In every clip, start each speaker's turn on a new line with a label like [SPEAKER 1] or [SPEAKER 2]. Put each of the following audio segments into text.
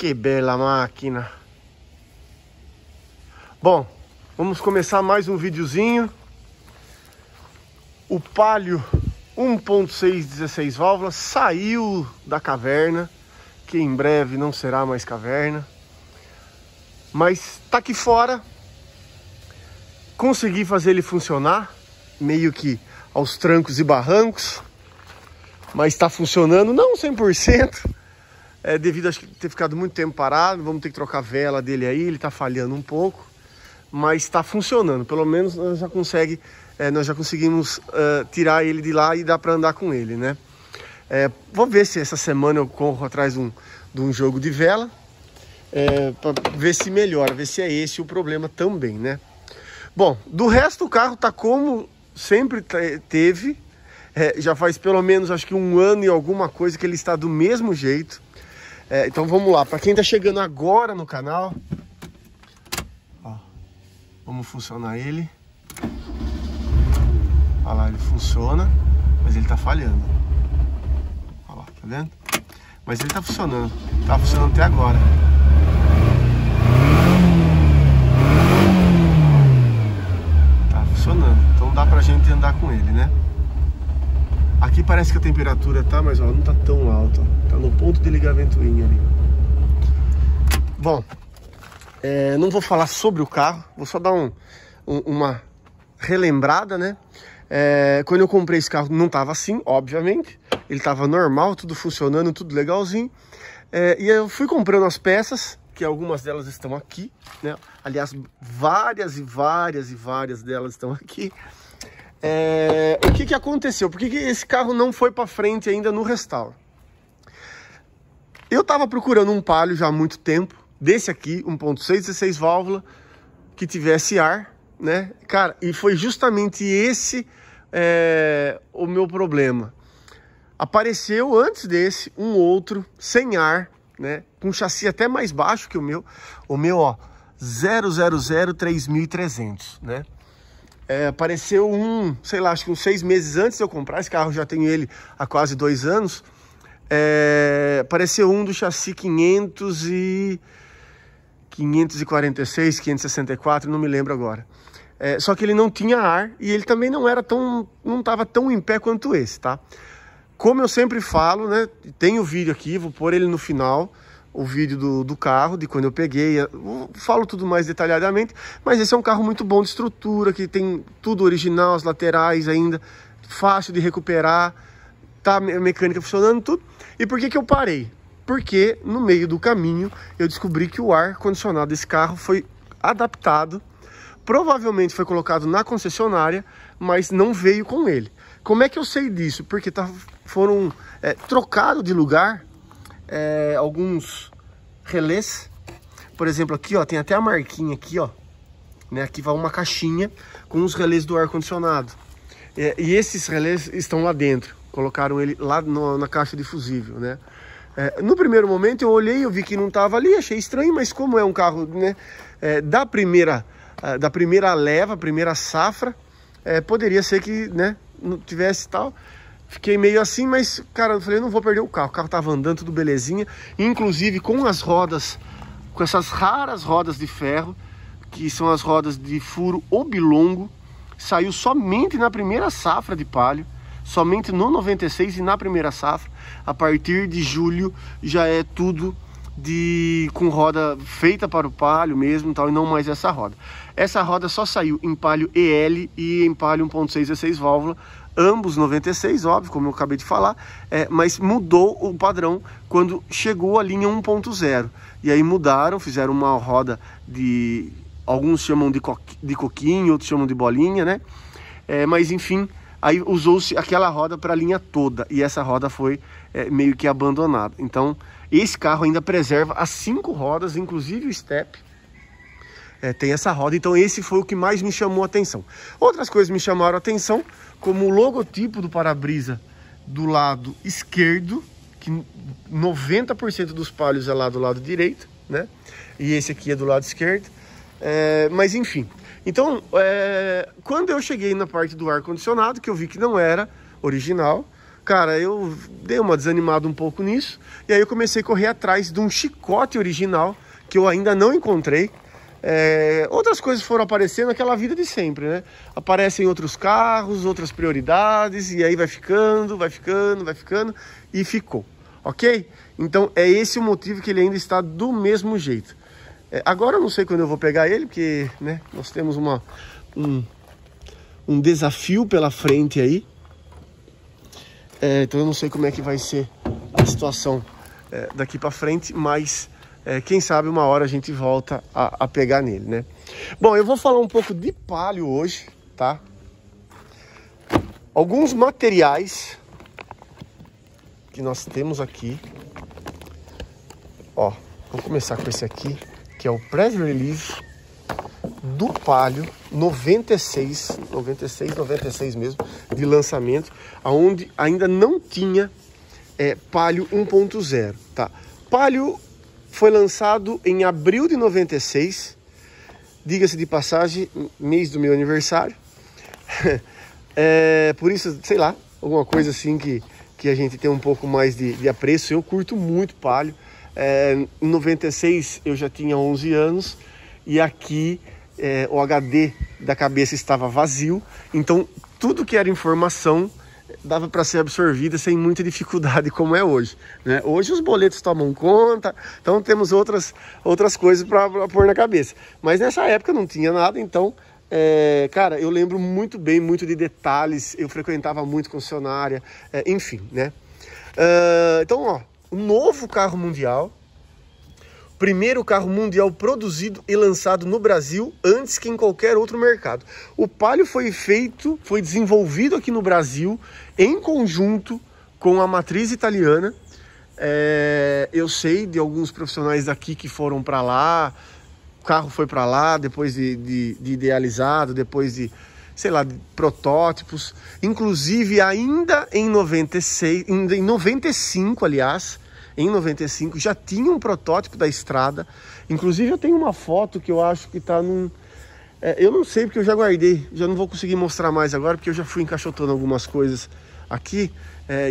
[SPEAKER 1] Que bela máquina. Bom, vamos começar mais um videozinho. O Palio 1.6 16 válvulas saiu da caverna, que em breve não será mais caverna, mas tá aqui fora. Consegui fazer ele funcionar, meio que aos trancos e barrancos, mas está funcionando, não 100%, devido a ter ficado muito tempo parado. Vamos ter que trocar a vela dele aí, ele está falhando um pouco, mas está funcionando. Pelo menos nós já conseguimos tirar ele de lá e dá para andar com ele, né? Vou ver se essa semana eu corro atrás de um jogo de vela, para ver se melhora, ver se é esse o problema também, né? Bom, do resto o carro tá como sempre teve. Já faz pelo menos acho que 1 ano e alguma coisa que ele está do mesmo jeito. Então vamos lá, para quem tá chegando agora no canal, ó, vamos funcionar ele. Olha lá, ele funciona, mas ele tá falhando. Olha lá, tá vendo? Mas ele tá funcionando até agora. Tá funcionando, então dá pra gente andar com ele, né? Aqui parece que a temperatura tá, mas ó, não tá tão alta, ó. Tá no ponto de ligar a ventoinha ali. Bom, não vou falar sobre o carro, vou só dar uma relembrada, né? Quando eu comprei esse carro não tava assim, obviamente. Ele tava normal, tudo funcionando, tudo legalzinho. E eu fui comprando as peças, que algumas delas estão aqui, né? Aliás, várias delas estão aqui. O que aconteceu? Por que esse carro não foi para frente ainda no restauro? Eu tava procurando um Palio já há muito tempo, desse aqui, 1.6 16 válvula, que tivesse ar, né? Cara, e foi justamente esse o meu problema. Apareceu antes desse um outro sem ar, né? Com chassi até mais baixo que o meu. O meu, ó, 0003300, né? Apareceu sei lá, acho que uns 6 meses antes de eu comprar. Esse carro já tenho ele há quase 2 anos. Apareceu um do chassi 546, 564, não me lembro agora. Só que ele não tinha ar e ele também não estava tão em pé quanto esse, tá? Como eu sempre falo, né? Tem o vídeo aqui, vou pôr ele no final, o vídeo do carro, de quando eu peguei. Falo tudo mais detalhadamente, mas esse é um carro muito bom de estrutura, que tem tudo original, as laterais ainda, fácil de recuperar, tá a mecânica funcionando, tudo. E por que eu parei? Porque no meio do caminho eu descobri que o ar-condicionado desse carro foi adaptado, provavelmente foi colocado na concessionária, mas não veio com ele. Como é que eu sei disso? Porque foram trocados de lugar alguns relés. Por exemplo, aqui, ó, tem até a marquinha aqui, ó, né? Aqui vai uma caixinha com os relés do ar-condicionado. E esses relés estão lá dentro. Colocaram ele lá na caixa de fusível, né? No primeiro momento eu olhei, eu vi que não estava ali, achei estranho, mas como é um carro, né, da primeira leva, primeira safra, poderia ser que, né, não tivesse tal. Fiquei meio assim, mas, cara, eu falei, não vou perder o carro. O carro tava andando, tudo belezinha. Inclusive com as rodas, com essas raras rodas de ferro, que são as rodas de furo oblongo. Saiu somente na primeira safra de Palio, somente no 96 e na primeira safra. A partir de julho já é tudo com roda feita para o Palio mesmo, tal, e não mais essa roda. Essa roda só saiu em Palio EL e em Palio 1.6 16 válvula, ambos 96, óbvio, como eu acabei de falar, mas mudou o padrão quando chegou a linha 1.0. E aí mudaram, fizeram uma roda de... Alguns chamam de coquinho, outros chamam de bolinha, né? Mas enfim, aí usou-se aquela roda para a linha toda, e essa roda foi meio que abandonada. Então, esse carro ainda preserva as 5 rodas, inclusive o step. Tem essa roda, então esse foi o que mais me chamou a atenção. Outras coisas me chamaram a atenção, como o logotipo do para-brisa do lado esquerdo, que 90% dos Palios é lá do lado direito, né? E esse aqui é do lado esquerdo. Mas enfim, então quando eu cheguei na parte do ar-condicionado, que eu vi que não era original, cara, eu dei uma desanimada um pouco nisso, e aí eu comecei a correr atrás de um chicote original, que eu ainda não encontrei. Outras coisas foram aparecendo, aquela vida de sempre, né? Aparecem outros carros, outras prioridades, e aí vai ficando, e ficou, ok? Então é esse o motivo que ele ainda está do mesmo jeito. Agora eu não sei quando eu vou pegar ele, porque, né, nós temos um desafio pela frente aí. Então eu não sei como é que vai ser a situação daqui para frente, mas quem sabe uma hora a gente volta a pegar nele, né? Bom, eu vou falar um pouco de Palio hoje, tá? Alguns materiais que nós temos aqui. Ó, vou começar com esse aqui, que é o press release do Palio 96 mesmo, de lançamento, aonde ainda não tinha Palio 1.0, tá? Palio foi lançado em abril de 96, diga-se de passagem, mês do meu aniversário. Por isso, sei lá, alguma coisa assim que a gente tem um pouco mais de apreço. Eu curto muito Palio. Em 96 eu já tinha 11 anos e aqui o HD da cabeça estava vazio, então tudo que era informação dava para ser absorvida sem muita dificuldade, como é hoje, né? Hoje os boletos tomam conta, então temos outras coisas para pôr na cabeça, mas nessa época não tinha nada. Então cara, eu lembro muito bem, muito de detalhes, eu frequentava muito concessionária, enfim, né? Então, ó, o novo carro mundial, primeiro carro mundial produzido e lançado no Brasil antes que em qualquer outro mercado. O Palio foi desenvolvido aqui no Brasil em conjunto com a matriz italiana. Eu sei de alguns profissionais daqui que foram para lá, o carro foi para lá depois de idealizado, depois de, sei lá, de protótipos. Inclusive ainda em 95, aliás, em 95 já tinha um protótipo da estrada. Inclusive eu tenho uma foto que eu acho que está num... eu não sei, porque eu já guardei, já não vou conseguir mostrar mais agora, porque eu já fui encaixotando algumas coisas aqui,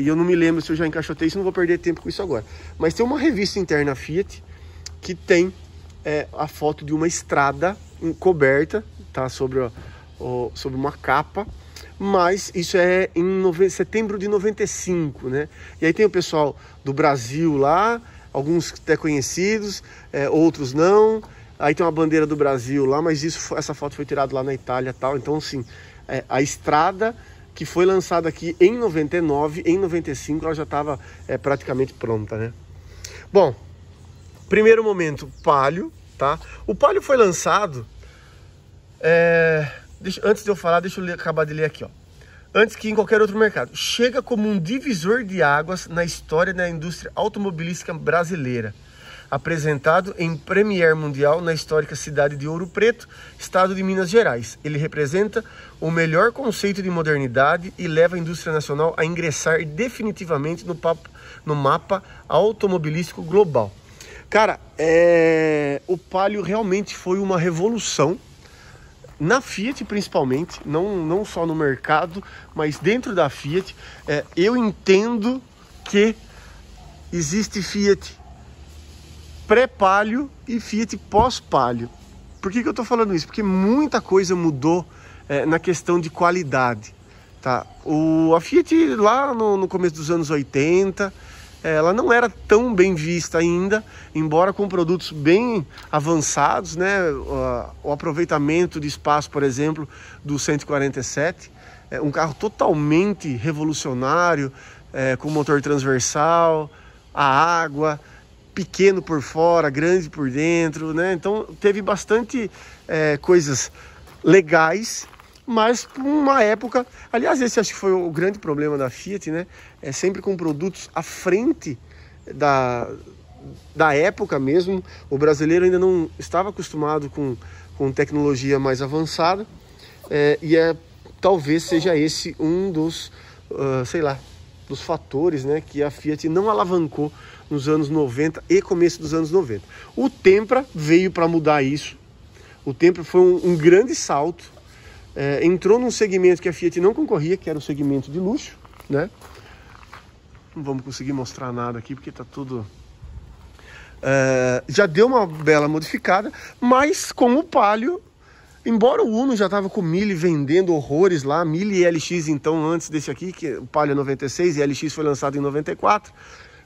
[SPEAKER 1] e eu não me lembro se eu já encaixotei isso, não vou perder tempo com isso agora. Mas tem uma revista interna Fiat que tem a foto de uma estrada coberta, tá, sobre uma capa. Mas isso é em setembro de 95, né? E aí tem o pessoal do Brasil lá, alguns até conhecidos, outros não. Aí tem uma bandeira do Brasil lá, mas essa foto foi tirada lá na Itália e tal. Então, assim, a estrada que foi lançada aqui em 99, em 95 ela já estava praticamente pronta, né? Bom, primeiro momento, Palio, tá? O Palio foi lançado... antes de eu falar, deixa eu acabar de ler aqui, ó. Antes que em qualquer outro mercado, chega como um divisor de águas na história da indústria automobilística brasileira. Apresentado em Premiere Mundial na histórica cidade de Ouro Preto, estado de Minas Gerais. Ele representa o melhor conceito de modernidade e leva a indústria nacional a ingressar definitivamente no mapa automobilístico global. Cara, o Palio realmente foi uma revolução na Fiat, principalmente, não só no mercado, mas dentro da Fiat. Eu entendo que existe Fiat pré-Palio e Fiat pós-Palio. Por que eu estou falando isso? Porque muita coisa mudou na questão de qualidade, tá? A Fiat lá no começo dos anos 80, ela não era tão bem vista ainda, embora com produtos bem avançados, né? O aproveitamento de espaço, por exemplo, do 147, um carro totalmente revolucionário, com motor transversal, a água, pequeno por fora, grande por dentro, né? Então teve bastante coisas legais, mas por uma época... Aliás, esse acho que foi o grande problema da Fiat, né? Sempre com produtos à frente da época mesmo. O brasileiro ainda não estava acostumado com tecnologia mais avançada, talvez seja esse um dos, sei lá, dos fatores, né, que a Fiat não alavancou nos anos 90 e começo dos anos 90. O Tempra veio para mudar isso. O Tempra foi um grande salto. Entrou num segmento que a Fiat não concorria, que era o segmento de luxo, né? Não vamos conseguir mostrar nada aqui, porque tá tudo... já deu uma bela modificada, mas com o Palio, embora o Uno já estava com Mille vendendo horrores lá, Mille e LX então antes desse aqui, que o Palio é 96 e LX foi lançado em 94,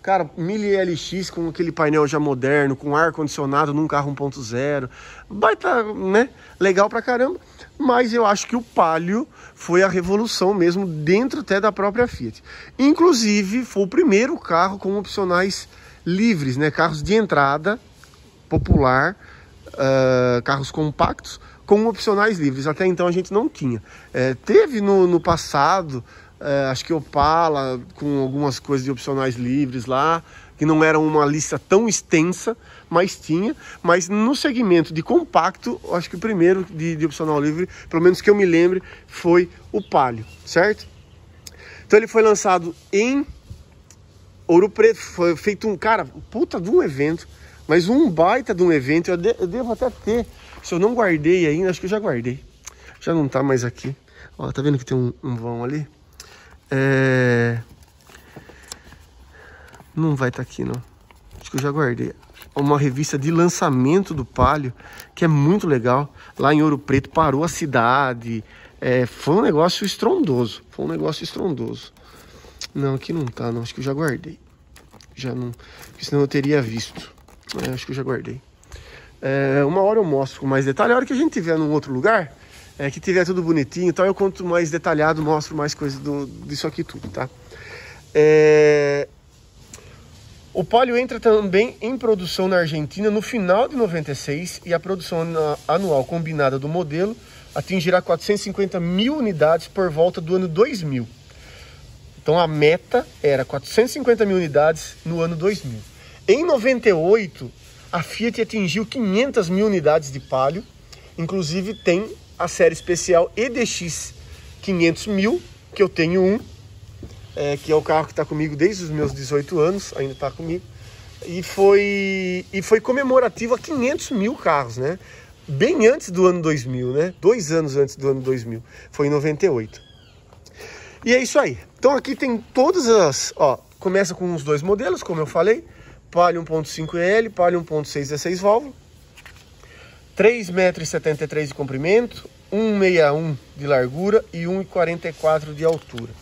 [SPEAKER 1] cara, Mille e LX com aquele painel já moderno, com ar-condicionado num carro 1.0, baita, né, legal pra caramba, mas eu acho que o Palio foi a revolução mesmo dentro até da própria Fiat. Inclusive, foi o primeiro carro com opcionais livres, né? Carros de entrada popular, carros compactos com opcionais livres. Até então a gente não tinha. Teve no passado, acho que Opala com algumas coisas de opcionais livres lá, que não era uma lista tão extensa, mas tinha. Mas no segmento de compacto, acho que o primeiro de opcional livre, pelo menos que eu me lembre, foi o Palio, certo? Então ele foi lançado em Ouro Preto, foi feito um, cara, puta de um evento, mas um baita de um evento, eu devo até ter, se eu não guardei ainda, acho que eu já guardei, já não tá mais aqui, ó, tá vendo que tem um vão ali? Não vai estar aqui não, acho que eu já guardei, uma revista de lançamento do Palio, que é muito legal, lá em Ouro Preto, parou a cidade, foi um negócio estrondoso, Não, aqui não tá, não. Acho que eu já guardei. Já não... Porque senão eu teria visto. Acho que eu já guardei. Uma hora eu mostro com mais detalhe. A hora que a gente tiver num outro lugar, que tiver tudo bonitinho e tal, eu conto mais detalhado, mostro mais coisas disso aqui tudo, tá? O Palio entra também em produção na Argentina no final de 96 e a produção anual combinada do modelo atingirá 450 mil unidades por volta do ano 2000. Então a meta era 450 mil unidades no ano 2000. Em 98, a Fiat atingiu 500 mil unidades de Palio. Inclusive tem a série especial EDX 500 mil, que eu tenho um. Que é o carro que está comigo desde os meus 18 anos, ainda está comigo. E foi comemorativo a 500 mil carros, né? Bem antes do ano 2000, né? 2 anos antes do ano 2000. Foi em 98. E é isso aí. Então aqui tem todas as... Ó, começa com os dois modelos, como eu falei. Palio 1.5L, Palio 1.6 16 válvulas. 3,73 m de comprimento, 1,61 de largura e 1,44 de altura.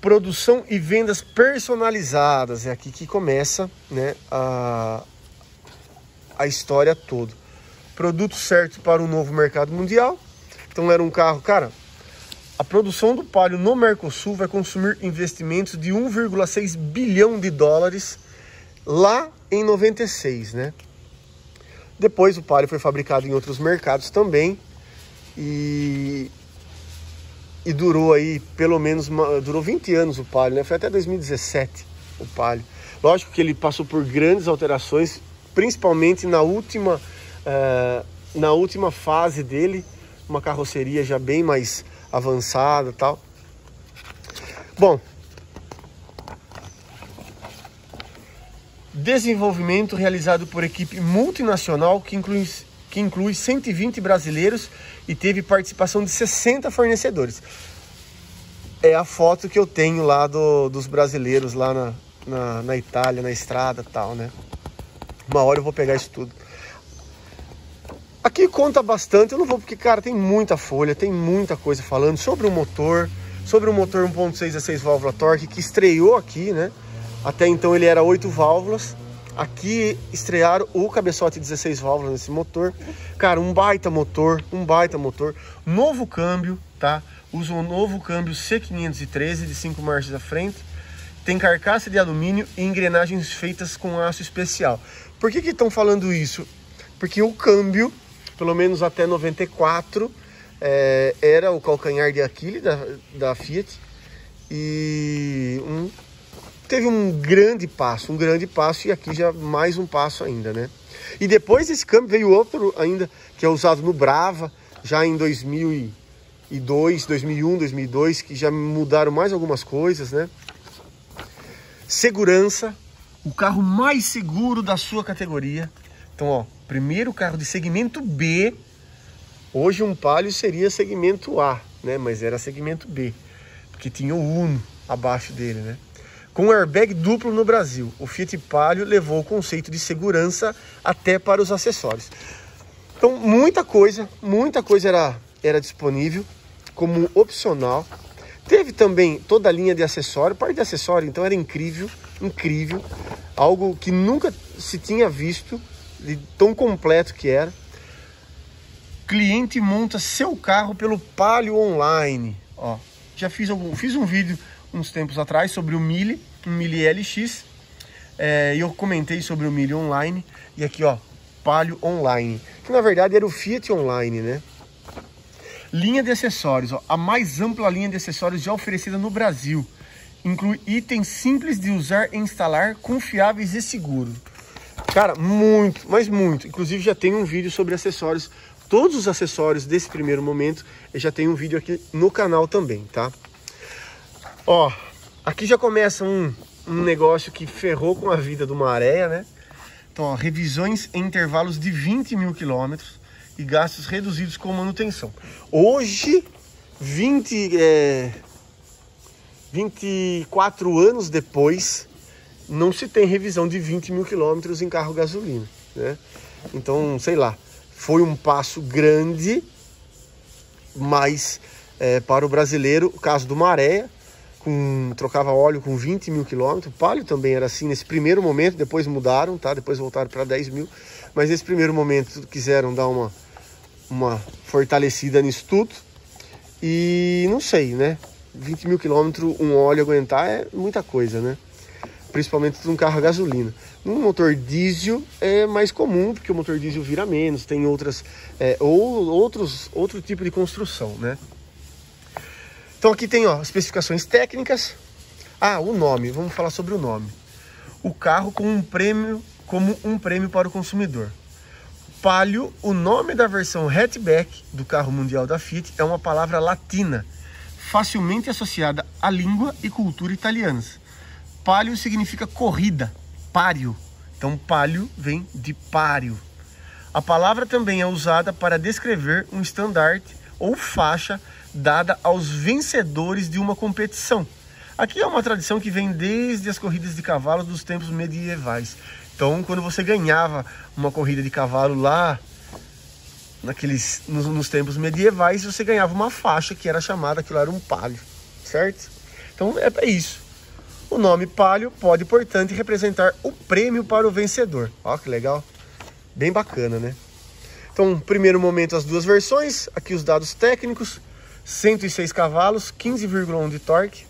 [SPEAKER 1] Produção e vendas personalizadas. É aqui que começa, né, a história toda. Produto certo para um novo mercado mundial. Então era um carro, cara... A produção do Palio no Mercosul vai consumir investimentos de 1,6 bilhão de dólares lá em 96, né? Depois o Palio foi fabricado em outros mercados também e durou aí pelo menos, durou 20 anos o Palio, né? Foi até 2017 o Palio. Lógico que ele passou por grandes alterações, principalmente na última fase dele, uma carroceria já bem mais avançada e tal. Bom, desenvolvimento realizado por equipe multinacional que inclui 120 brasileiros e teve participação de 60 fornecedores. É a foto que eu tenho lá dos brasileiros lá na Itália, na estrada e tal, né? Uma hora eu vou pegar isso tudo. Aqui conta bastante, eu não vou porque, cara, tem muita folha, tem muita coisa falando sobre o motor 1.6 16 válvula torque que estreou aqui, né? Até então ele era 8 válvulas. Aqui estrearam o cabeçote 16 válvulas nesse motor. Cara, um baita motor. Novo câmbio, tá? Usa um novo câmbio C513 de 5 marchas à frente. Tem carcaça de alumínio e engrenagens feitas com aço especial. Por que estão falando isso? Porque o câmbio, pelo menos até 94, era o calcanhar de Aquiles da Fiat. E teve um grande passo, e aqui já mais um passo ainda, né? E depois desse câmbio veio outro ainda, que é usado no Brava, já em 2002, 2001, 2002, que já mudaram mais algumas coisas, né? Segurança, o carro mais seguro da sua categoria. Então, ó, primeiro carro de segmento B. Hoje um Palio seria segmento A, né? Mas era segmento B, porque tinha o Uno abaixo dele, né? Com airbag duplo no Brasil, o Fiat Palio levou o conceito de segurança até para os acessórios. Então, muita coisa era disponível como opcional. Teve também toda a linha de acessório, parte de acessório, então era incrível, incrível. Algo que nunca se tinha visto, de tão completo que era. Cliente monta seu carro pelo Palio Online. Ó, já fiz um vídeo uns tempos atrás sobre o Mille, um Mille LX. E eu comentei sobre o Mille Online. E aqui, ó, Palio Online, que na verdade era o Fiat Online, né? Linha de acessórios, ó, a mais ampla linha de acessórios já oferecida no Brasil. Inclui itens simples de usar e instalar, confiáveis e seguros. Cara, muito, mas muito. Inclusive já tem um vídeo sobre acessórios, todos os acessórios desse primeiro momento. Eu já tenho um vídeo aqui no canal também, tá? Ó, aqui já começa um negócio que ferrou com a vida do Maré, né? Então, ó, revisões em intervalos de 20 mil quilômetros e gastos reduzidos com manutenção. Hoje, 24 anos depois, não se tem revisão de 20 mil quilômetros em carro gasolina, né? Então, sei lá, foi um passo grande, mas para o brasileiro, o caso do Maré, trocava óleo com 20 mil quilômetros. O Palio também era assim nesse primeiro momento, depois mudaram, tá? Depois voltaram para 10 mil, mas nesse primeiro momento quiseram dar uma fortalecida nisso tudo. E não sei, né? 20 mil quilômetros um óleo aguentar é muita coisa, né? Principalmente de um carro a gasolina. Um motor diesel é mais comum, porque o motor diesel vira menos, tem outro tipo de construção, né? Então aqui tem, ó, especificações técnicas. Ah, o nome, vamos falar sobre o nome. O carro como um prêmio para o consumidor. Palio, o nome da versão hatchback do carro mundial da Fiat, é uma palavra latina, facilmente associada à língua e cultura italianas. Palio significa corrida, pário. Então palio vem de pário. A palavra também é usada para descrever um estandarte ou faixa dada aos vencedores de uma competição. Aqui é uma tradição que vem desde as corridas de cavalo dos tempos medievais. Então, quando você ganhava uma corrida de cavalo lá, nos tempos medievais, você ganhava uma faixa que era chamada, aquilo era um palio, certo? Então, é isso. O nome Palio pode, portanto, representar o prêmio para o vencedor. Ó, que legal. Bem bacana, né? Então, primeiro momento, as duas versões. Aqui os dados técnicos. 106 cavalos, 15,1 de torque.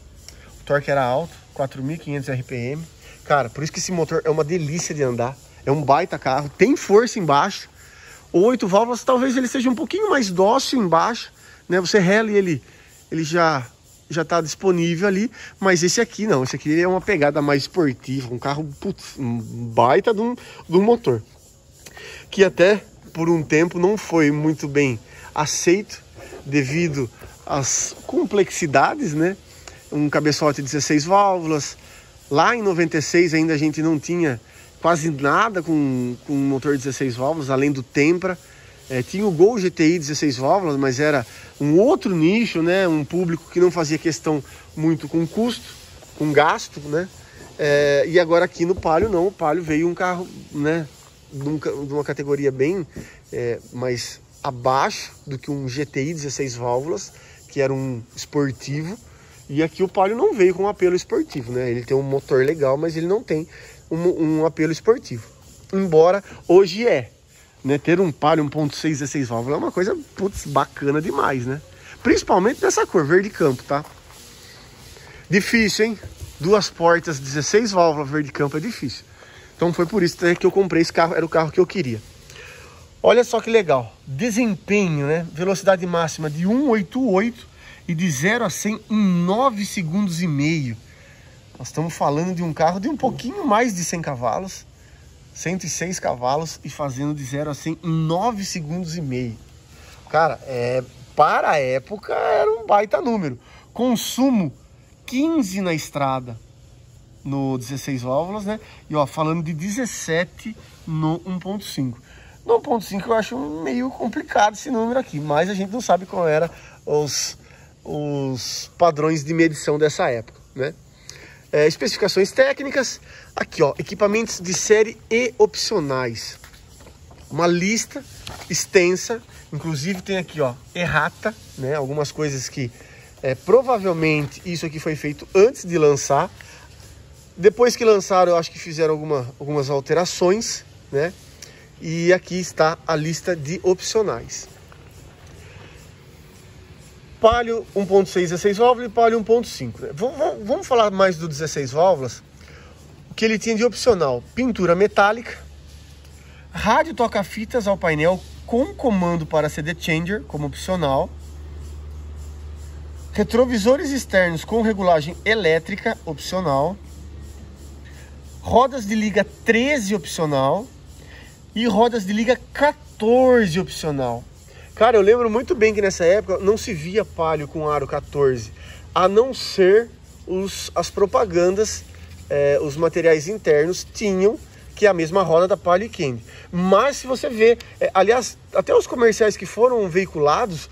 [SPEAKER 1] O torque era alto, 4.500 RPM. Cara, por isso que esse motor é uma delícia de andar. É um baita carro, tem força embaixo. O 8 válvulas, talvez ele seja um pouquinho mais dócil embaixo, né? Você rela e ele já está disponível ali. Mas esse aqui não, esse aqui é uma pegada mais esportiva. Um carro, putz, um baita de um motor. Que até por um tempo não foi muito bem aceito devido às complexidades, né? Um cabeçote de 16 válvulas. Lá em 96 ainda a gente não tinha quase nada com motor de 16 válvulas, além do Tempra. Tinha o Gol GTI 16 válvulas, mas era um outro nicho, né? Um público que não fazia questão muito com custo, com gasto, né? E agora aqui no Palio não, o Palio veio um carro, né? De uma categoria bem mais abaixo do que um GTI 16 válvulas, que era um esportivo. E aqui o Palio não veio com um apelo esportivo, né? Ele tem um motor legal, mas ele não tem um apelo esportivo. Embora hoje né? Ter um Palio 1.6 16 válvulas é uma coisa, putz, bacana demais, né? Principalmente nessa cor, verde campo, tá? Difícil, hein? 2 portas, 16 válvulas, verde campo é difícil. Então foi por isso que eu comprei esse carro, era o carro que eu queria. Olha só que legal. Desempenho, né? Velocidade máxima de 188 e de 0 a 100 em 9 segundos e meio. Nós estamos falando de um carro de um pouquinho mais de 100 cavalos, 106 cavalos, e fazendo de 0 a 100 em 9 segundos e meio. Cara, para a época era um baita número. Consumo 15 na estrada no 16 válvulas, né? E ó, falando de 17 no 1.5. No 1.5 eu acho meio complicado esse número aqui, mas a gente não sabe qual era os padrões de medição dessa época, né? Especificações técnicas, aqui ó, equipamentos de série e opcionais. Uma lista extensa, inclusive tem aqui ó, errata, né? Algumas coisas que provavelmente isso aqui foi feito antes de lançar. Depois que lançaram, eu acho que fizeram algumas alterações, né? E aqui está a lista de opcionais. Palio 1.6 16 válvulas e Palio 1.5. Né? Vamos falar mais do 16 válvulas. O que ele tinha de opcional? Pintura metálica, rádio toca-fitas ao painel com comando para CD changer como opcional, retrovisores externos com regulagem elétrica opcional, rodas de liga 13 opcional e rodas de liga 14 opcional. Cara, eu lembro muito bem que nessa época não se via Palio com aro 14, a não ser as propagandas, os materiais internos tinham que é a mesma roda da Palio e Candy. Mas se você vê, aliás, até os comerciais que foram veiculados,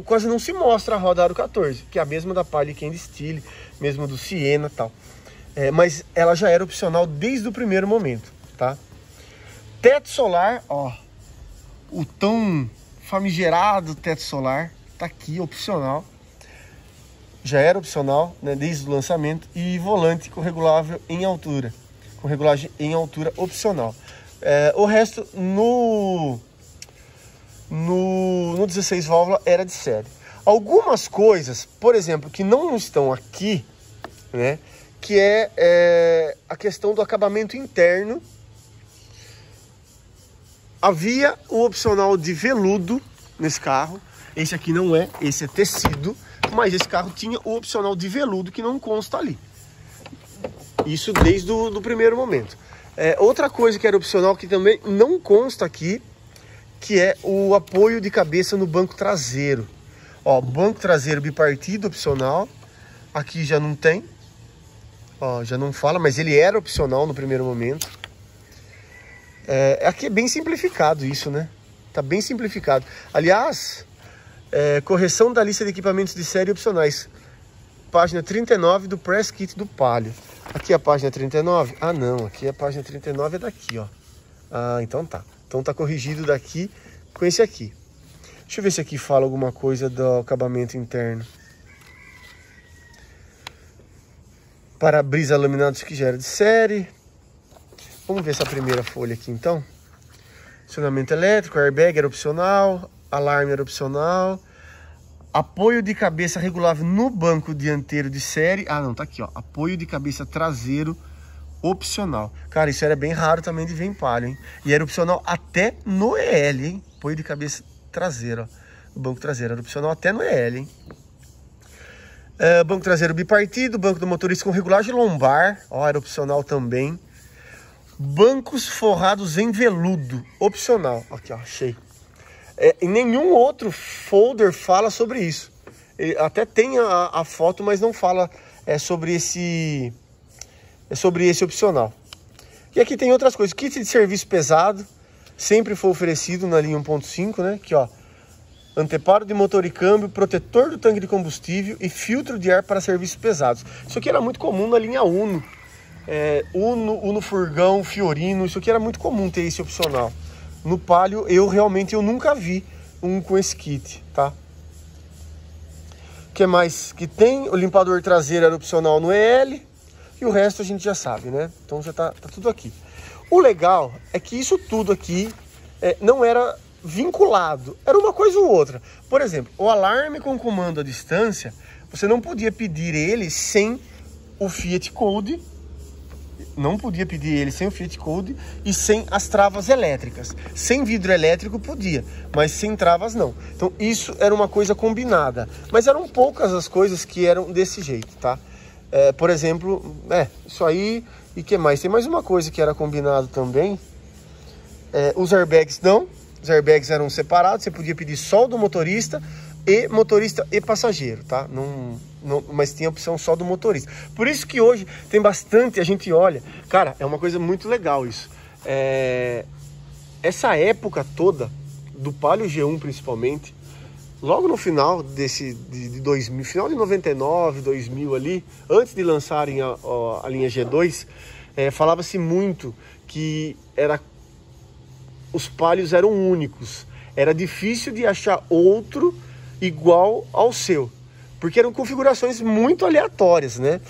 [SPEAKER 1] quase não se mostra a roda aro 14, que é a mesma da Palio e Candy Style, mesmo do Siena e tal. Mas ela já era opcional desde o primeiro momento, tá? Teto solar, ó, o tão famigerado teto solar, tá aqui, opcional. Já era opcional, né, desde o lançamento. E volante com regulável em altura, com regulagem em altura opcional. O resto no 16 válvula era de série. Algumas coisas, por exemplo, que não estão aqui, né, que é a questão do acabamento interno. Havia o opcional de veludo nesse carro. Esse aqui não é, esse é tecido. Mas esse carro tinha o opcional de veludo que não consta ali. Isso desde o primeiro momento. Outra coisa que era opcional que também não consta aqui, que é o apoio de cabeça no banco traseiro. Ó, banco traseiro bipartido opcional. Aqui já não tem. Ó, já não fala, mas ele era opcional no primeiro momento. Aqui é bem simplificado isso, né? Tá bem simplificado. Aliás, correção da lista de equipamentos de série opcionais. Página 39 do Press Kit do Palio. Aqui é a página 39? Ah, não. Aqui a página 39 é daqui, ó. Ah, então tá. Então tá corrigido daqui com esse aqui. Deixa eu ver se aqui fala alguma coisa do acabamento interno. Para-brisa laminados que já era de série. Vamos ver essa primeira folha aqui, então. Acionamento elétrico, airbag era opcional, alarme era opcional. Apoio de cabeça regulável no banco dianteiro de série. Ah, não, tá aqui, ó. Apoio de cabeça traseiro opcional. Cara, isso era bem raro também de ver em Palio, hein? E era opcional até no EL, hein? Apoio de cabeça traseiro, ó. O banco traseiro era opcional até no EL, hein? Banco traseiro bipartido, banco do motorista com regulagem lombar. Ó, era opcional também. Bancos forrados em veludo, opcional. Aqui, ó, achei. Em nenhum outro folder fala sobre isso. Até tem a foto, mas não fala sobre esse opcional. E aqui tem outras coisas. Kit de serviço pesado, sempre foi oferecido na linha 1.5, né? Aqui, ó. Anteparo de motor e câmbio, protetor do tanque de combustível e filtro de ar para serviços pesados. Isso aqui era muito comum na linha Uno. Uno Furgão, Fiorino, isso aqui era muito comum ter esse opcional. No Palio eu nunca vi um com esse kit, tá? O que mais que tem? O limpador traseiro era opcional no EL e o resto a gente já sabe, né? Então já tá tudo aqui. O legal é que isso tudo aqui não era vinculado, era uma coisa ou outra. Por exemplo, o alarme com comando à distância, você não podia pedir ele sem o Fiat Code. Não podia pedir ele sem o Fiat Code e sem as travas elétricas. Sem vidro elétrico podia, mas sem travas não. Então isso era uma coisa combinada. Mas eram poucas as coisas que eram desse jeito, tá? Por exemplo, isso aí. E que mais? Tem mais uma coisa que era combinado também. Os airbags não. Os airbags eram separados. Você podia pedir só do motorista e passageiro, tá? Mas tinha a opção só do motorista. Por isso que hoje tem bastante, a gente olha. Cara, é uma coisa muito legal isso. Essa época toda, do Palio G1 principalmente, logo no final de 2000, final de 99, 2000 ali, antes de lançarem a linha G2, falava-se muito que os Palios eram únicos. Era difícil de achar outro igual ao seu, porque eram configurações muito aleatórias, né?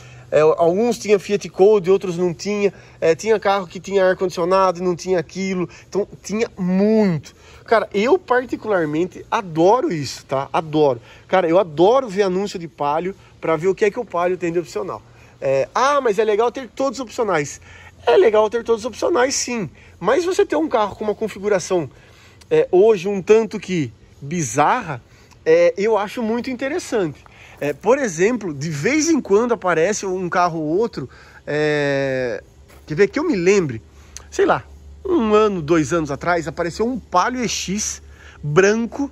[SPEAKER 1] Alguns tinham Fiat Code, outros não tinha. Tinha carro que tinha ar-condicionado e não tinha aquilo. Então tinha muito. Cara, eu particularmente adoro isso, tá? Adoro. Cara, eu adoro ver anúncio de Palio para ver o que é que o Palio tem de opcional. Mas é legal ter todos opcionais. É legal ter todos opcionais, sim. Mas você ter um carro com uma configuração hoje um tanto que bizarra, eu acho muito interessante. Por exemplo, de vez em quando aparece um carro ou outro, quer ver que eu me lembre, sei lá, 1 ano, 2 anos atrás, apareceu um Palio EX branco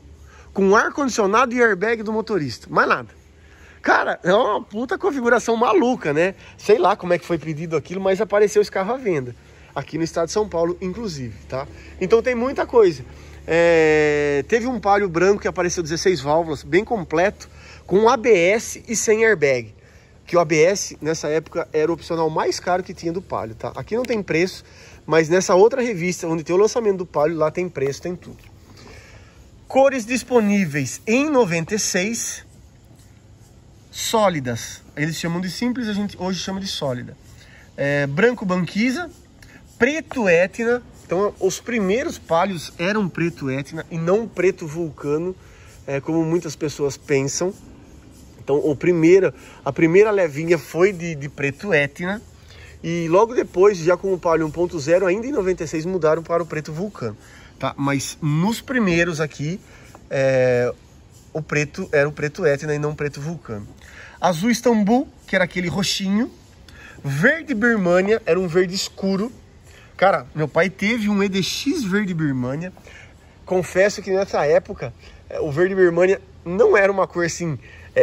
[SPEAKER 1] com ar-condicionado e airbag do motorista, mais nada. Cara, é uma puta configuração maluca, né? Sei lá como é que foi pedido aquilo, mas apareceu esse carro à venda, aqui no estado de São Paulo, inclusive, tá? Então tem muita coisa. Teve um Palio branco que apareceu 16 válvulas, bem completo, com ABS e sem airbag. Que o ABS, nessa época, era o opcional mais caro que tinha do Palio, tá? Aqui não tem preço, mas nessa outra revista, onde tem o lançamento do Palio, lá tem preço, tem tudo. Cores disponíveis em 96, sólidas. Eles chamam de simples, a gente hoje chama de sólida. Branco Banquisa, preto Etna. Então, os primeiros Palios eram preto Etna e não preto Vulcano, como muitas pessoas pensam. Então, a primeira levinha foi de preto Etna. E logo depois, já com o Palio 1.0, ainda em 96, mudaram para o preto Vulcano. Tá? Mas nos primeiros aqui, o preto era o preto Etna e não o preto Vulcano. Azul Istambul, que era aquele roxinho. Verde Birmania, era um verde escuro. Cara, meu pai teve um EDX verde Birmania. Confesso que nessa época, o verde Birmania não era uma cor assim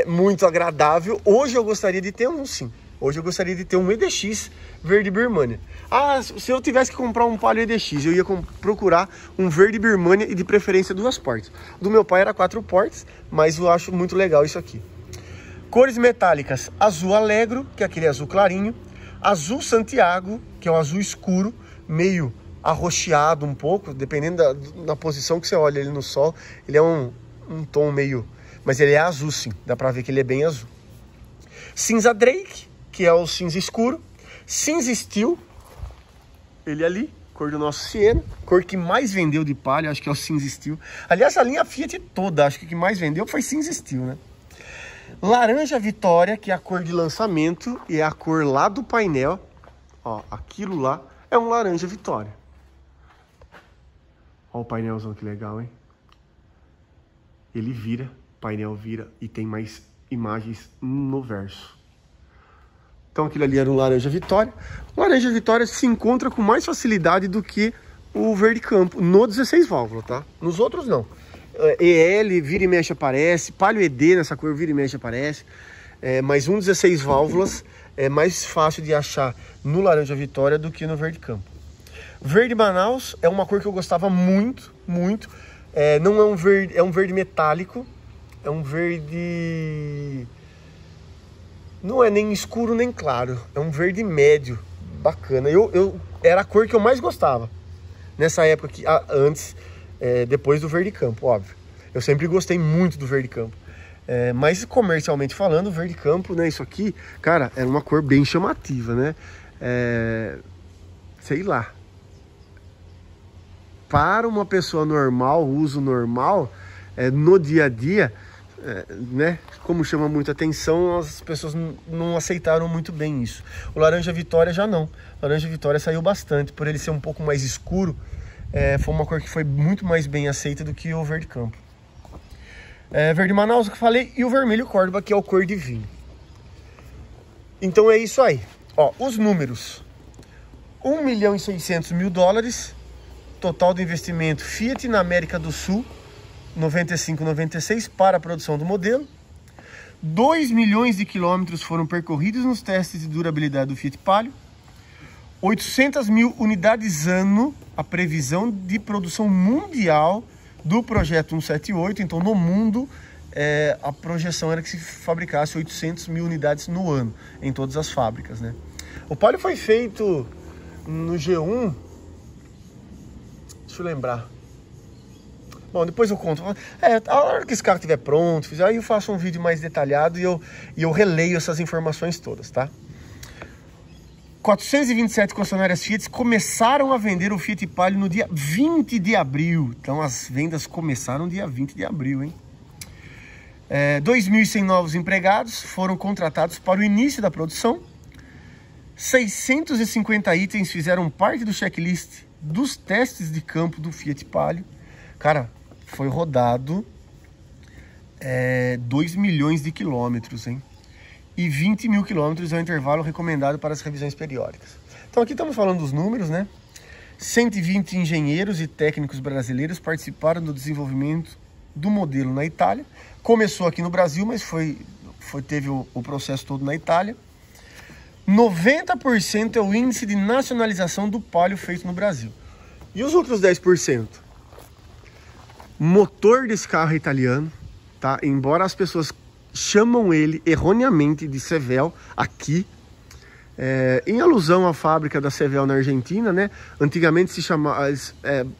[SPEAKER 1] muito agradável. Hoje eu gostaria de ter um, sim. Hoje eu gostaria de ter um EDX verde Birmania. Se eu tivesse que comprar um Palio EDX, eu ia procurar um verde Birmania e de preferência 2 portas. O do meu pai era 4 portas, mas eu acho muito legal isso aqui. Cores metálicas: azul Alegro, que é aquele azul clarinho. Azul Santiago, que é um azul escuro, meio arroxeado um pouco, dependendo da posição que você olha ele no sol. Ele é um tom meio... Mas ele é azul, sim. Dá pra ver que ele é bem azul. Cinza Drake, que é o cinza escuro. Cinza Steel, ele ali, cor do nosso Siena. Cor que mais vendeu de Palio, acho que é o cinza Steel. Aliás, a linha Fiat toda, acho que o que mais vendeu foi cinza Steel, né? Laranja Vitória, que é a cor de lançamento e é a cor lá do painel. Ó, aquilo lá é um laranja Vitória. Ó o painelzão, que legal, hein? Ele vira, o painel vira e tem mais imagens no verso. Então aquilo ali era um laranja Vitória. O laranja Vitória se encontra com mais facilidade do que o verde campo no 16 válvulas, tá? Nos outros não. EL, vira e mexe aparece. Palio ED nessa cor, vira e mexe aparece. Mas um 16 válvulas é mais fácil de achar no laranja Vitória do que no verde campo. Verde Manaus é uma cor que eu gostava muito, muito. Não é um verde, é um verde metálico. É um verde... Não é nem escuro nem claro. É um verde médio, bacana. Era a cor que eu mais gostava nessa época, antes, depois do verde campo, óbvio. Eu sempre gostei muito do verde campo. Mas comercialmente falando, o verde campo, né, isso aqui, cara, era uma cor bem chamativa, né? Sei lá. Para uma pessoa normal, uso normal, no dia a dia, né, como chama muita atenção, as pessoas não aceitaram muito bem isso. O laranja Vitória já não. O laranja Vitória saiu bastante, por ele ser um pouco mais escuro. Foi uma cor que foi muito mais bem aceita do que o verde campo. Verde Manaus, que eu falei, e o vermelho Córdoba, que é o cor de vinho. Então é isso aí. Ó, os números: $1.600.000, total do investimento Fiat na América do Sul, 95-96 para a produção do modelo. 2 milhões de quilômetros foram percorridos nos testes de durabilidade do Fiat Palio. 800.000 unidades ano, a previsão de produção mundial do projeto 178. Então, no mundo, a projeção era que se fabricasse 800 mil unidades no ano, em todas as fábricas, né? O Palio foi feito no G1, deixa eu lembrar. Bom, depois eu conto. A hora que esse carro estiver pronto, aí eu faço um vídeo mais detalhado e eu releio essas informações todas, tá? 427 concessionárias Fiat começaram a vender o Fiat Palio no dia 20 de abril. Então as vendas começaram no dia 20 de abril, hein? 2.100 novos empregados foram contratados para o início da produção. 650 itens fizeram parte do checklist dos testes de campo do Fiat Palio. Cara, foi rodado 2 milhões de quilômetros, hein? E 20 mil quilômetros é o intervalo recomendado para as revisões periódicas. Então aqui estamos falando dos números, né? 120 engenheiros e técnicos brasileiros participaram do desenvolvimento do modelo na Itália. Começou aqui no Brasil, mas teve o processo todo na Itália. 90% é o índice de nacionalização do Palio feito no Brasil. E os outros 10%? Motor desse carro é italiano, tá? Embora as pessoas chamam ele erroneamente de Sevel aqui, em alusão à fábrica da Sevel na Argentina, né? Antigamente se chamava...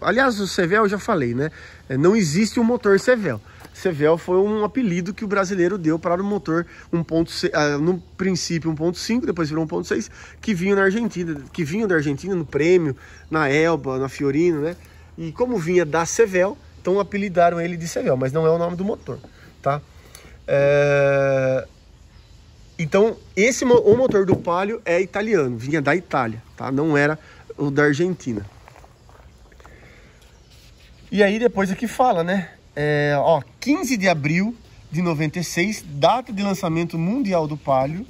[SPEAKER 1] aliás, o Sevel eu já falei, né? Não existe um motor Sevel. Sevel foi um apelido que o brasileiro deu para o motor 1.6, no princípio 1.5, depois virou 1.6, que vinha da Argentina no Prêmio, na Elba, na Fiorino, né? E como vinha da Sevel, então apelidaram ele de Sevel, mas não é o nome do motor, tá? Então, o motor do Palio é italiano, vinha da Itália, tá? Não era o da Argentina. E aí depois aqui fala, né? 15 de abril de 96, data de lançamento mundial do Palio.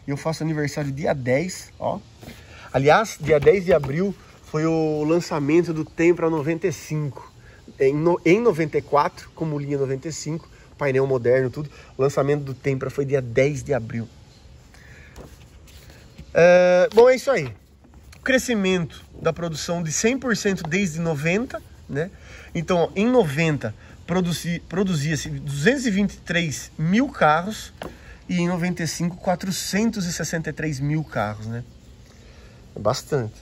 [SPEAKER 1] Eu faço aniversário dia 10, ó. Aliás, dia 10 de abril foi o lançamento do Tempra 95. Em 94, como linha 95, painel moderno, tudo. O lançamento do Tempra foi dia 10 de abril. Bom, é isso aí. O crescimento da produção de 100% desde 90, né? Então, ó, em 90 produzia-se 223 mil carros e em 95 463 mil carros, né? Bastante.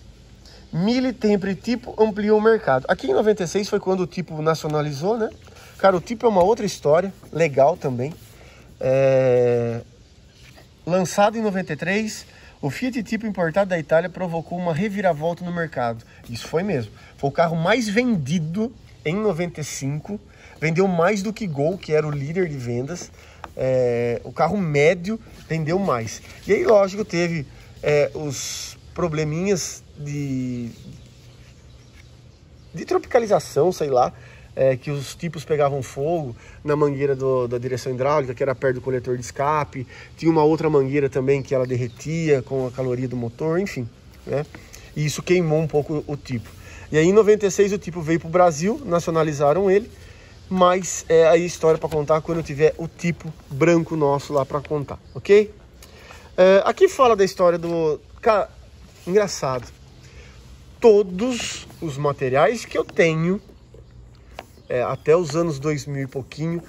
[SPEAKER 1] Mille, Tempra e Tipo ampliou o mercado. Aqui em 96 foi quando o Tipo nacionalizou, né? Cara, o Tipo é uma outra história, legal também. Lançado em 93, o Fiat Tipo importado da Itália provocou uma reviravolta no mercado. Isso foi mesmo. Foi o carro mais vendido em 95. Vendeu mais do que Gol, que era o líder de vendas. O carro médio vendeu mais. E aí, lógico, teve os probleminhas de tropicalização, sei lá, que os tipos pegavam fogo na mangueira da direção hidráulica, que era perto do coletor de escape. Tinha uma outra mangueira também que ela derretia com a caloria do motor, enfim, né? E isso queimou um pouco o Tipo. E aí em 96 o Tipo veio para o Brasil, nacionalizaram ele, mas é aí história para contar quando eu tiver o Tipo branco nosso lá para contar, ok? Aqui fala da história do... Cara, engraçado. Todos os materiais que eu tenho, até os anos 2000 e pouquinho,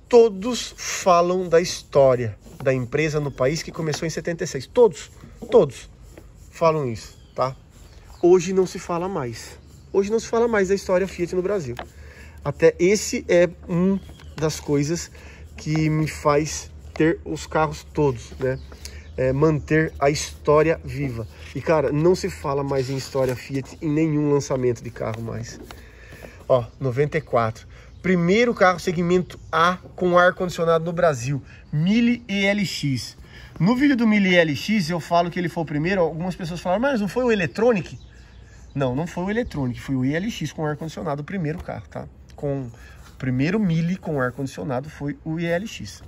[SPEAKER 1] todos falam da história da empresa no país que começou em 76. Todos falam isso, tá? Hoje não se fala mais. Hoje não se fala mais da história Fiat no Brasil. Até esse é uma das coisas que me faz ter os carros todos, né? Manter a história viva. E, cara, não se fala mais em história Fiat em nenhum lançamento de carro mais. Ó, 94. Primeiro carro segmento A com ar-condicionado no Brasil. Mille ELX. No vídeo do Mille ELX eu falo que ele foi o primeiro. Algumas pessoas falaram, mas não foi o Electronic? Não, não foi o Electronic. Foi o ELX com ar-condicionado, o primeiro carro, tá? O primeiro Mille com ar-condicionado foi o ELX.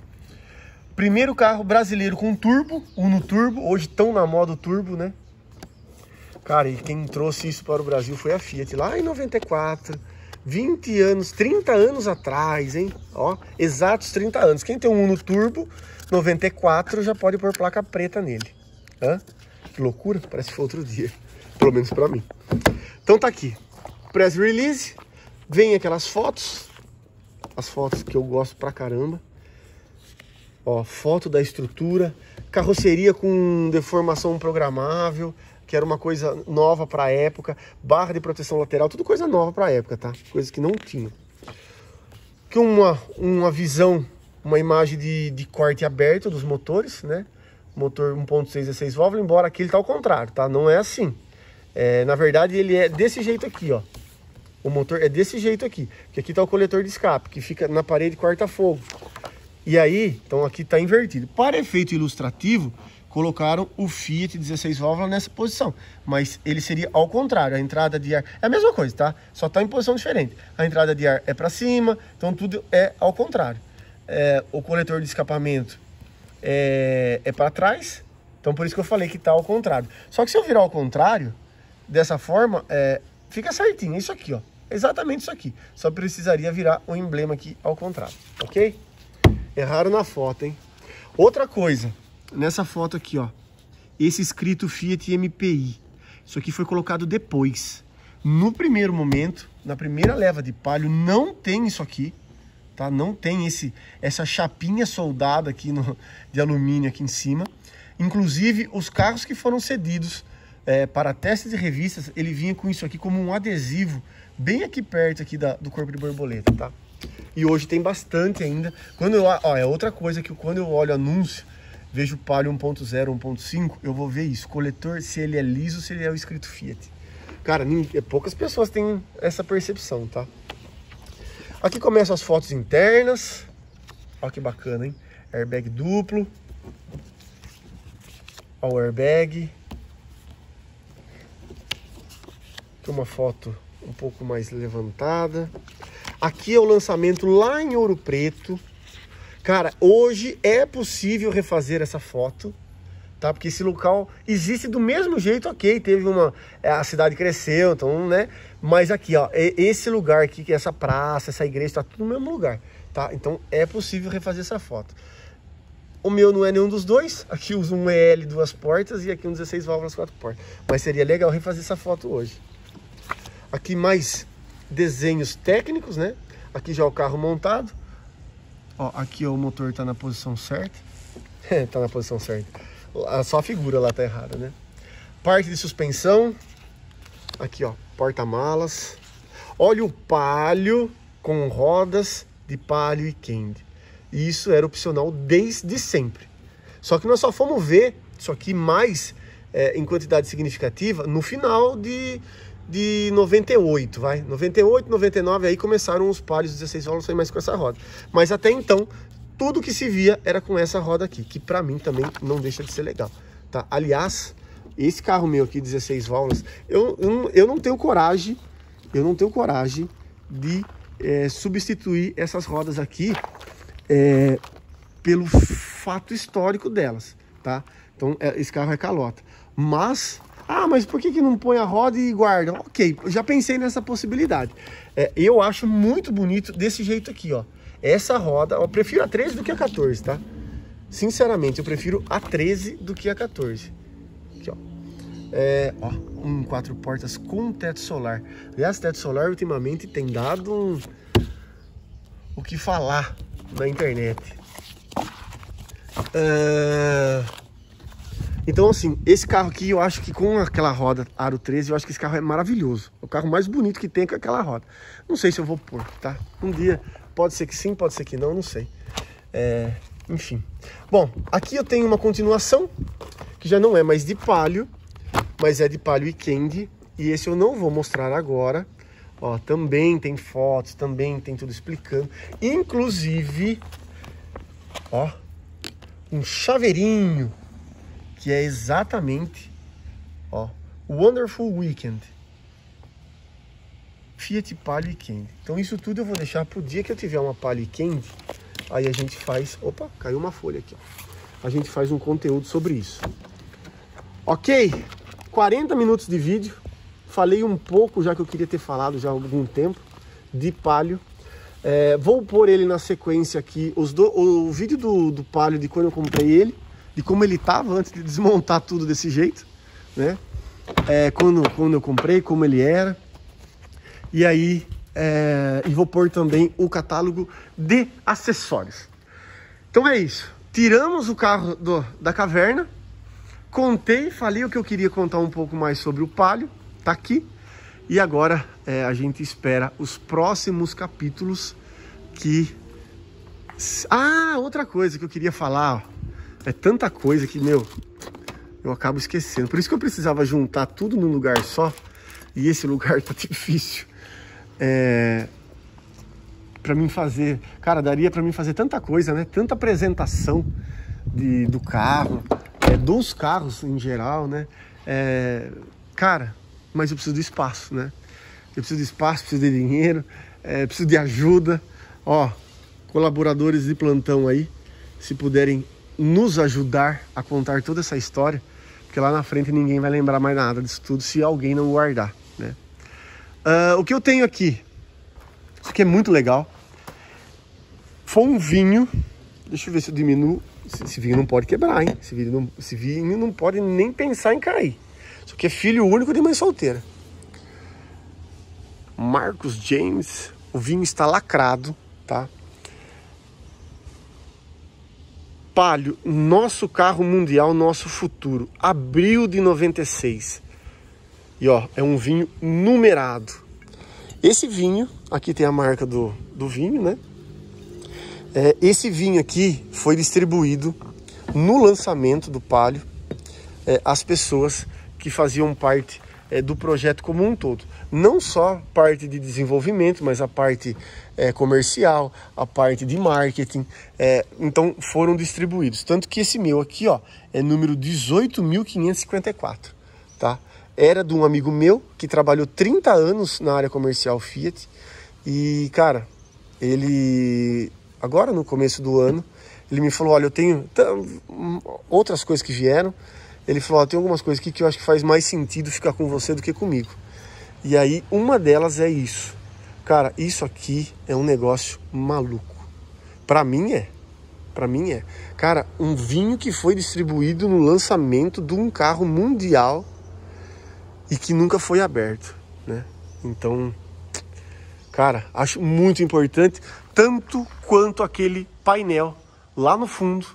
[SPEAKER 1] Primeiro carro brasileiro com turbo, Uno Turbo. Hoje tão na moda o turbo, né? Cara, e quem trouxe isso para o Brasil foi a Fiat, lá em 94, 20 anos, 30 anos atrás, hein? Ó, exatos 30 anos. Quem tem um Uno Turbo, 94, já pode pôr placa preta nele. Hã? Que loucura, parece que foi outro dia, pelo menos para mim. Então tá aqui, press release, vem aquelas fotos, as fotos que eu gosto pra caramba. Ó, foto da estrutura, carroceria com deformação programável, que era uma coisa nova para a época, barra de proteção lateral, tudo coisa nova para a época, tá? Coisas que não tinham. Que uma visão, uma imagem de corte aberto dos motores, né? Motor 1.6 16 válvulas, embora aqui ele tá ao contrário, tá? Não é assim. Na verdade, ele é desse jeito aqui, ó. O motor é desse jeito aqui, que aqui tá o coletor de escape, que fica na parede corta-fogo. E aí, então aqui está invertido. Para efeito ilustrativo, colocaram o Fiat 16 válvulas nessa posição. Mas ele seria ao contrário. A entrada de ar é a mesma coisa, tá? Só está em posição diferente. A entrada de ar é para cima, então tudo é ao contrário. O coletor de escapamento é para trás. Então por isso que eu falei que está ao contrário. Só que se eu virar ao contrário, dessa forma, fica certinho. É isso aqui, ó. Exatamente isso aqui. Só precisaria virar o emblema aqui ao contrário, ok? Erraram na foto, hein? Outra coisa, nessa foto aqui, ó, esse escrito Fiat MPI, isso aqui foi colocado depois. No primeiro momento, na primeira leva de Palio, não tem isso aqui, tá? Não tem essa chapinha soldada aqui de alumínio aqui em cima. Inclusive, os carros que foram cedidos para testes de revistas, ele vinha com isso aqui como um adesivo, bem aqui perto aqui do corpo de borboleta, tá? E hoje tem bastante ainda. É outra coisa que quando eu olho anúncio, vejo Palio 1.0, 1.5, eu vou ver isso. Coletor, se ele é liso, se ele é o escrito Fiat. Cara, poucas pessoas têm essa percepção, tá? Aqui começam as fotos internas. Olha que bacana, hein? Airbag duplo. Olha o airbag. Aqui uma foto um pouco mais levantada. Aqui é o lançamento lá em Ouro Preto. Cara, hoje é possível refazer essa foto, tá? Porque esse local existe do mesmo jeito, ok. Teve a cidade cresceu, então, né? Mas aqui, ó, esse lugar aqui, que é essa praça, essa igreja, tá tudo no mesmo lugar, tá? Então é possível refazer essa foto. O meu não é nenhum dos dois. Aqui uso um EL 2 portas e aqui um 16 válvulas 4 portas. Mas seria legal refazer essa foto hoje. Aqui mais desenhos técnicos, né? Aqui já é o carro montado. Ó, aqui ó, o motor tá na posição certa. Tá na posição certa. Só a figura lá tá errada, né? Parte de suspensão. Aqui ó, porta-malas. Olha o Palio com rodas de Palio e Candy. Isso era opcional desde sempre. Só que nós só fomos ver isso aqui mais em quantidade significativa no final de 98, vai. 98, 99, aí começaram os Palios 16 válvulas a sair mais com essa roda. Mas até então, tudo que se via era com essa roda aqui, que pra mim também não deixa de ser legal, tá? Aliás, esse carro meu aqui, 16 válvulas, eu não tenho coragem, de substituir essas rodas aqui pelo fato histórico delas, tá? Então, esse carro é calota. Mas por que não põe a roda e guarda? Ok, eu já pensei nessa possibilidade. Eu acho muito bonito desse jeito aqui, ó. Essa roda, eu prefiro a 13 do que a 14, tá? Sinceramente, eu prefiro a 13 do que a 14. Aqui, ó. Um 4 portas com teto solar. Aliás, teto solar ultimamente tem dado o que falar na internet. Então, assim, esse carro aqui, eu acho que com aquela roda Aro 13, eu acho que esse carro é maravilhoso. É o carro mais bonito que tem com aquela roda. Não sei se eu vou pôr, tá? Um dia, pode ser que sim, pode ser que não, não sei. Enfim. Bom, aqui eu tenho uma continuação, que já não é mais de Palio, mas é de Palio e Candy. E esse eu não vou mostrar agora. Ó, também tem fotos, também tem tudo explicando. Inclusive, ó, um chaveirinho, que é exatamente, ó, Wonderful Weekend, Fiat Palio e Candy. Então isso tudo eu vou deixar pro dia que eu tiver uma Palio e Candy, aí a gente faz, opa, caiu uma folha aqui, ó. A gente faz um conteúdo sobre isso. Ok, 40 minutos de vídeo, falei um pouco já que eu queria ter falado já há algum tempo, de Palio. Vou pôr ele na sequência aqui, o vídeo do Palio de quando eu comprei ele, de como ele estava antes de desmontar tudo desse jeito, né? Quando eu comprei, como ele era. E aí e vou pôr também o catálogo de acessórios. Então é isso. Tiramos o carro da caverna. Contei, falei o que eu queria contar um pouco mais sobre o Palio. Tá aqui. E agora a gente espera os próximos capítulos que... outra coisa que eu queria falar, ó. É tanta coisa que, eu acabo esquecendo. Por isso que eu precisava juntar tudo num lugar só. E esse lugar tá difícil. Pra mim fazer... Cara, daria pra mim fazer tanta coisa, né? Tanta apresentação do carro, dos carros em geral, né? Cara, mas eu preciso de espaço, né? Eu preciso de espaço, preciso de dinheiro, preciso de ajuda. Ó, colaboradores de plantão aí, se puderem nos ajudar a contar toda essa história, porque lá na frente ninguém vai lembrar mais nada disso tudo se alguém não guardar, né? O que eu tenho aqui, isso aqui é muito legal, foi um vinho, deixa eu ver se eu diminuo, esse vinho não pode quebrar, hein? Esse vinho não pode nem pensar em cair. Isso aqui é filho único de mãe solteira. Marcos James, o vinho está lacrado, tá? Palio, nosso carro mundial, nosso futuro, abril de 96. E ó, é um vinho numerado. Esse vinho, aqui tem a marca do vinho, né? Esse vinho aqui foi distribuído no lançamento do Palio às pessoas que faziam parte do projeto como um todo. Não só parte de desenvolvimento, mas a parte comercial, a parte de marketing. Então foram distribuídos. Tanto que esse meu aqui, ó, é número 18.554, tá? Era de um amigo meu que trabalhou 30 anos na área comercial Fiat. E, cara, ele... Agora, no começo do ano, ele me falou, olha, eu tenho outras coisas que vieram. Ele falou, tem algumas coisas aqui que eu acho que faz mais sentido ficar com você do que comigo. E aí, uma delas é isso. Cara, isso aqui é um negócio maluco. Pra mim é. Cara, um vinho que foi distribuído no lançamento de um carro mundial e que nunca foi aberto, né? Então, cara, acho muito importante, tanto quanto aquele painel lá no fundo.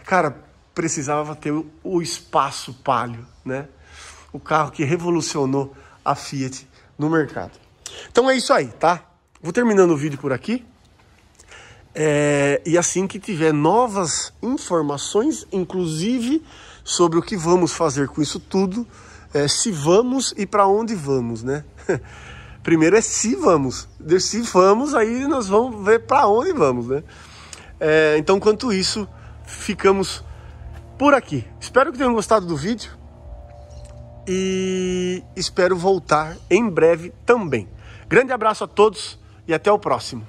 [SPEAKER 1] Cara, precisava ter o espaço Palio, né? O carro que revolucionou a Fiat no mercado. Então é isso aí, tá? Vou terminando o vídeo por aqui. E assim que tiver novas informações, inclusive sobre o que vamos fazer com isso tudo, se vamos e para onde vamos, né? Primeiro se vamos. Se vamos, aí nós vamos ver para onde vamos, né? Então, enquanto isso, ficamos por aqui. Espero que tenham gostado do vídeo e espero voltar em breve também. Grande abraço a todos e até o próximo.